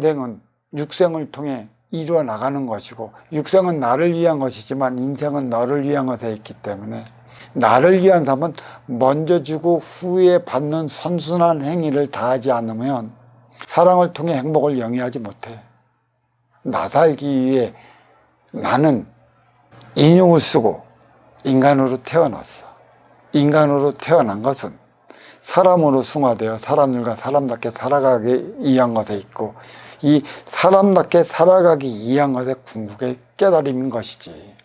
인생은 육생을 통해 이루어 나가는 것이고, 육생은 나를 위한 것이지만 인생은 너를 위한 것에 있기 때문에 나를 위한 삶은 먼저 주고 후에 받는 선순환 행위를 다하지 않으면 사랑을 통해 행복을 영위하지 못해. 나 살기 위해 나는 인형을 쓰고 인간으로 태어났어. 인간으로 태어난 것은 사람으로 승화되어 사람들과 사람답게 살아가기 위한 것에 있고, 이 사람답게 살아가기 위한 것의 궁극의 깨달음인 것이지.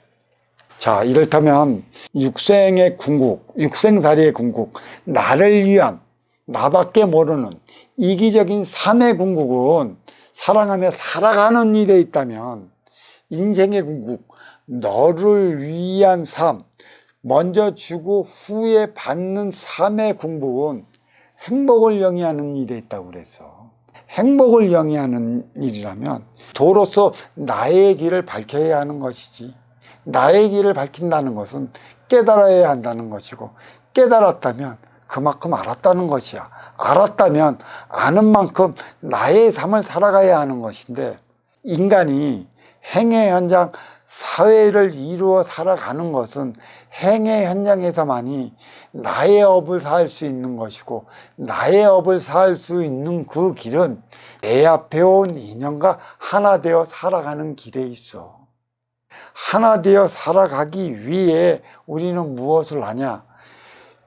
자, 이렇다면 육생의 궁극, 육생살이의 궁극, 나를 위한, 나밖에 모르는 이기적인 삶의 궁극은 사랑하며 살아가는 일에 있다면, 인생의 궁극, 너를 위한 삶, 먼저 주고 후에 받는 삶의 궁극은 행복을 영위하는 일에 있다고 그랬어. 행복을 영위하는 일이라면 도로서 나의 길을 밝혀야 하는 것이지. 나의 길을 밝힌다는 것은 깨달아야 한다는 것이고, 깨달았다면 그만큼 알았다는 것이야. 알았다면 아는 만큼 나의 삶을 살아가야 하는 것인데, 인간이 행의 현장 사회를 이루어 살아가는 것은 행의 현장에서만이 나의 업을 살 수 있는 것이고, 나의 업을 살 수 있는 그 길은 내 앞에 온 인연과 하나 되어 살아가는 길에 있어. 하나 되어 살아가기 위해 우리는 무엇을 하냐?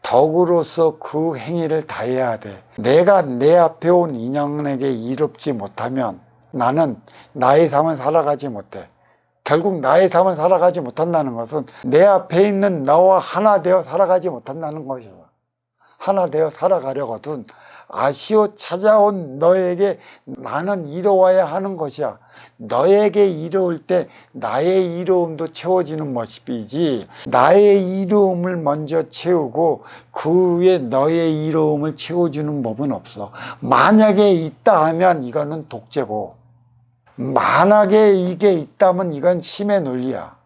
덕으로서 그 행위를 다해야 돼. 내가 내 앞에 온 인연에게 이롭지 못하면 나는 나의 삶을 살아가지 못해. 결국 나의 삶을 살아가지 못한다는 것은 내 앞에 있는 너와 하나 되어 살아가지 못한다는 것이야. 하나 되어 살아가려거든 아쉬워 찾아온 너에게 나는 이로워야 하는 것이야. 너에게 이로울 때 나의 이로움도 채워지는 모습이지, 나의 이로움을 먼저 채우고 그 후에 너의 이로움을 채워주는 법은 없어. 만약에 있다 하면 이거는 독재고, 만약에 이게 있다면 이건 심의 논리야.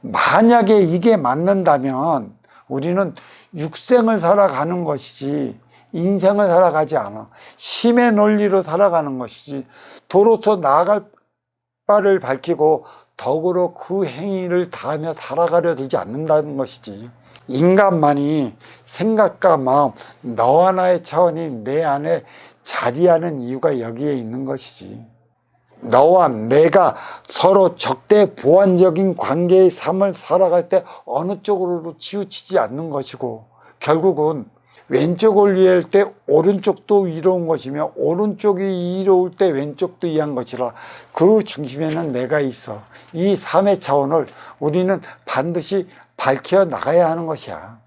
만약에 이게 맞는다면 우리는 육생을 살아가는 것이지 인생을 살아가지 않아. 심의 논리로 살아가는 것이지, 도로서 나아갈 바를 밝히고 덕으로 그 행위를 다하며 살아가려 들지 않는다는 것이지. 인간만이 생각과 마음, 너와 나의 차원이 내 안에 자리하는 이유가 여기에 있는 것이지. 너와 내가 서로 적대 보완적인 관계의 삶을 살아갈 때 어느 쪽으로도 치우치지 않는 것이고, 결국은 왼쪽을 위할 때 오른쪽도 이로운 것이며 오른쪽이 이로울 때 왼쪽도 이한 것이라 그 중심에는 내가 있어. 이 삶의 차원을 우리는 반드시 밝혀 나가야 하는 것이야.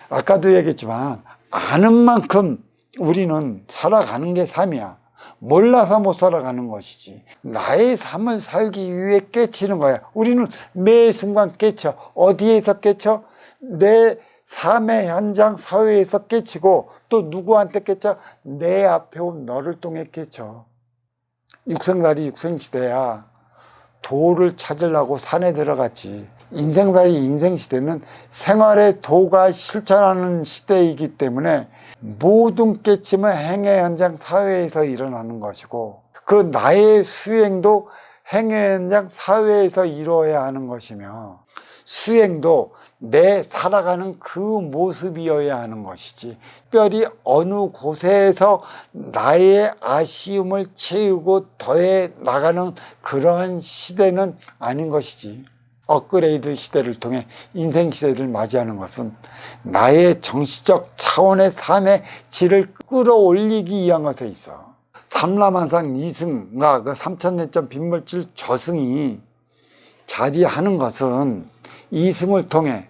아까도 얘기했지만 아는 만큼 우리는 살아가는 게 삶이야. 몰라서 못 살아가는 것이지. 나의 삶을 살기 위해 깨치는 거야. 우리는 매 순간 깨쳐. 어디에서 깨쳐? 내 삶의 현장 사회에서 깨치고, 또 누구한테 깨쳐? 내 앞에 온 너를 통해 깨쳐. 육생살이 육생시대야. 도를 찾으려고 산에 들어갔지. 인생살이 인생시대는 생활의 도가 실천하는 시대이기 때문에 모든 깨침은 행의 현장 사회에서 일어나는 것이고, 그 나의 수행도 행의 현장 사회에서 이루어야 하는 것이며, 수행도 내 살아가는 그 모습이어야 하는 것이지, 특별히 어느 곳에서 나의 아쉬움을 채우고 더해 나가는 그러한 시대는 아닌 것이지. 업그레이드 시대를 통해 인생 시대를 맞이하는 것은 나의 정치적 차원의 삶의 질을 끌어올리기 위한 것에 있어. 삼라만상 이승과 그 3000년전 빈물질 저승이 자리하는 것은 이승을 통해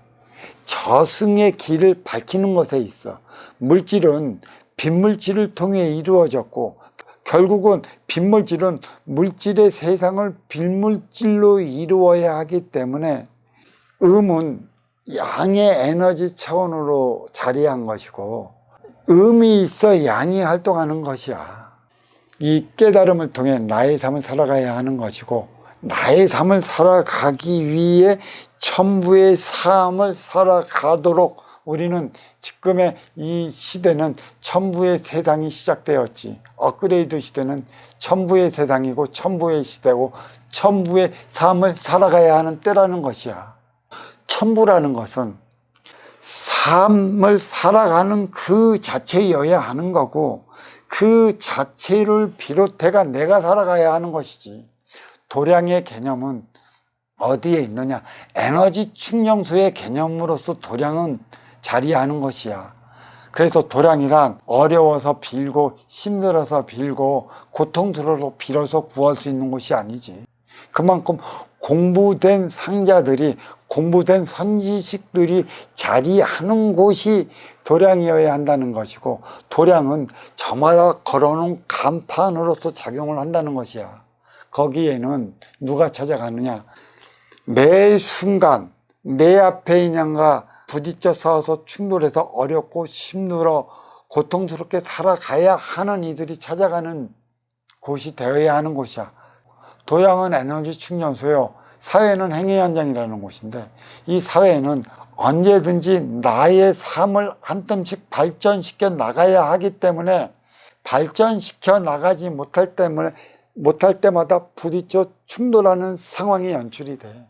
저승의 길을 밝히는 것에 있어. 물질은 빈물질을 통해 이루어졌고, 결국은 빈물질은 물질의 세상을 빈물질로 이루어야 하기 때문에 음은 양의 에너지 차원으로 자리한 것이고, 음이 있어 양이 활동하는 것이야. 이 깨달음을 통해 나의 삶을 살아가야 하는 것이고, 나의 삶을 살아가기 위해 천부의 삶을 살아가도록 우리는 지금의 이 시대는 첨부의 세상이 시작되었지. 업그레이드 시대는 첨부의 세상이고 첨부의 시대고 첨부의 삶을 살아가야 하는 때라는 것이야. 첨부라는 것은 삶을 살아가는 그 자체여야 하는 거고 그 자체를 비롯해가 내가 살아가야 하는 것이지. 도량의 개념은 어디에 있느냐? 에너지 충전소의 개념으로서 도량은 자리하는 것이야. 그래서 도량이란 어려워서 빌고 힘들어서 빌고 고통스러워서 빌어서 구할 수 있는 곳이 아니지. 그만큼 공부된 상자들이, 공부된 선지식들이 자리하는 곳이 도량이어야 한다는 것이고, 도량은 저마다 걸어놓은 간판으로서 작용을 한다는 것이야. 거기에는 누가 찾아가느냐? 매 순간 내 앞에 인연과 부딪혀 싸워서 충돌해서 어렵고 힘들어 고통스럽게 살아가야 하는 이들이 찾아가는 곳이 되어야 하는 곳이야. 도량은 에너지 충전소요, 사회는 행위 현장이라는 곳인데, 이 사회는 언제든지 나의 삶을 한 뼘씩 발전시켜 나가야 하기 때문에 발전시켜 나가지 못할 때마다 부딪혀 충돌하는 상황이 연출이 돼.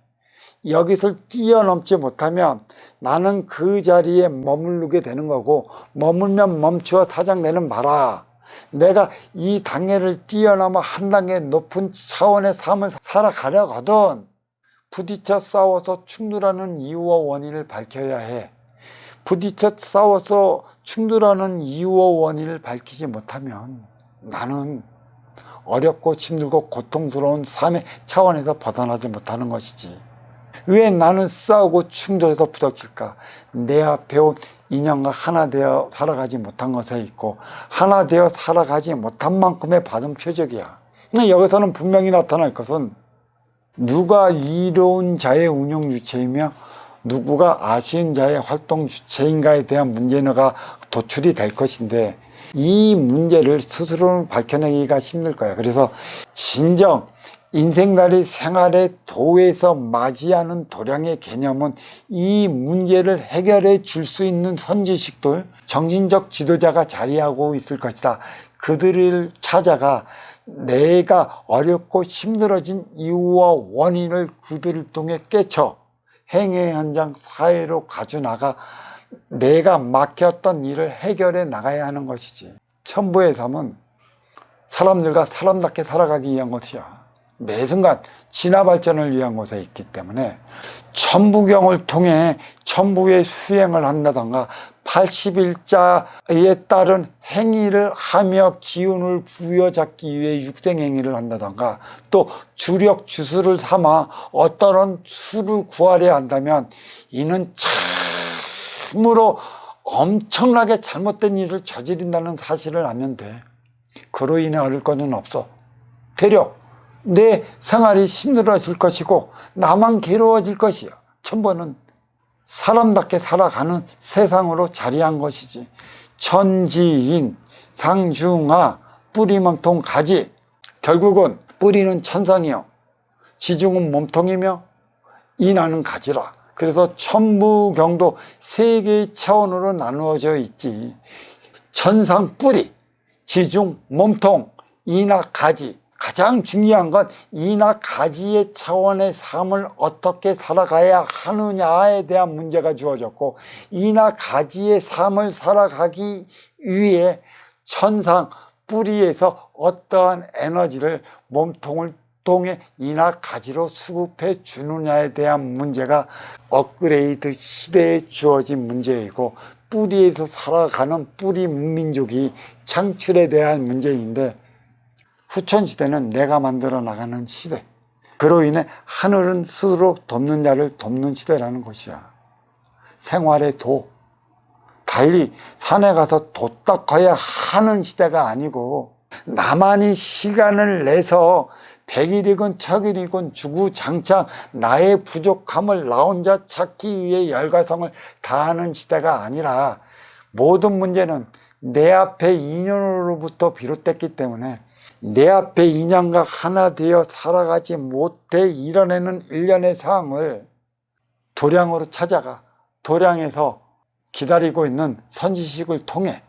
여기서 뛰어넘지 못하면 나는 그 자리에 머무르게 되는 거고, 머물면 멈추어 사장내는 마라. 내가 이 단계를 뛰어넘어 한 단계 높은 차원의 삶을 살아가려거든 부딪혀 싸워서 충돌하는 이유와 원인을 밝혀야 해. 부딪혀 싸워서 충돌하는 이유와 원인을 밝히지 못하면 나는 어렵고 힘들고 고통스러운 삶의 차원에서 벗어나지 못하는 것이지. 왜 나는 싸우고 충돌해서 부닥칠까? 내 앞에 온 인연과 하나 되어 살아가지 못한 것에 있고, 하나 되어 살아가지 못한 만큼의 받은 표적이야. 근데 여기서는 분명히 나타날 것은 누가 이로운 자의 운영 주체이며 누구가 아쉬운 자의 활동 주체인가에 대한 문제가 도출이 될 것인데, 이 문제를 스스로 밝혀내기가 힘들 거야. 그래서 진정 인생살이 생활의 도에서 맞이하는 도량의 개념은 이 문제를 해결해 줄 수 있는 선지식들, 정신적 지도자가 자리하고 있을 것이다. 그들을 찾아가 내가 어렵고 힘들어진 이유와 원인을 그들을 통해 깨쳐 행위 현장 사회로 가져나가 내가 맡겼던 일을 해결해 나가야 하는 것이지. 첨부의 삶은 사람들과 사람답게 살아가기 위한 것이야. 매 순간 진화 발전을 위한 곳에 있기 때문에 천부경을 통해 천부의 수행을 한다던가 80일자에 따른 행위를 하며 기운을 부여잡기 위해 육생행위를 한다던가, 또 주력 주술을 삼아 어떠한 수를 구하려 한다면 이는 참으로 엄청나게 잘못된 일을 저지른다는 사실을 알면 돼. 그로 인해 얻을 것은 없어. 되려 내 생활이 힘들어질 것이고 나만 괴로워질 것이야. 천부는 사람답게 살아가는 세상으로 자리한 것이지. 천지인, 상중하, 뿌리몸통 가지. 결국은 뿌리는 천상이요, 지중은 몸통이며 인하는 가지라. 그래서 천부경도 세 개의 차원으로 나누어져 있지. 천상 뿌리, 지중 몸통, 인하 가지. 가장 중요한 건 이나 가지의 차원의 삶을 어떻게 살아가야 하느냐에 대한 문제가 주어졌고, 이나 가지의 삶을 살아가기 위해 천상 뿌리에서 어떠한 에너지를 몸통을 통해 이나 가지로 수급해 주느냐에 대한 문제가 업그레이드 시대에 주어진 문제이고, 뿌리에서 살아가는 뿌리 문민족이 창출에 대한 문제인데, 후천시대는 내가 만들어 나가는 시대. 그로 인해 하늘은 스스로 돕는 자를 돕는 시대라는 것이야. 생활의 도. 달리 산에 가서 도 닦아야 하는 시대가 아니고, 나만이 시간을 내서 100일이건 1000일이건 주구장창 나의 부족함을 나 혼자 찾기 위해 열과성을 다하는 시대가 아니라, 모든 문제는 내 앞에 인연으로부터 비롯됐기 때문에 내 앞에 인연과 하나 되어 살아가지 못해 이뤄내는 일련의 상황을 도량으로 찾아가 도량에서 기다리고 있는 선지식을 통해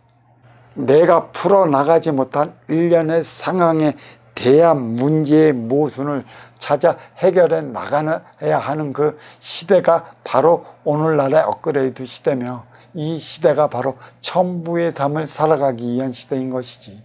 내가 풀어나가지 못한 일련의 상황에 대한 문제의 모순을 찾아 해결해 나가야 하는 그 시대가 바로 오늘날의 업그레이드 시대며, 이 시대가 바로 천부의 삶을 살아가기 위한 시대인 것이지.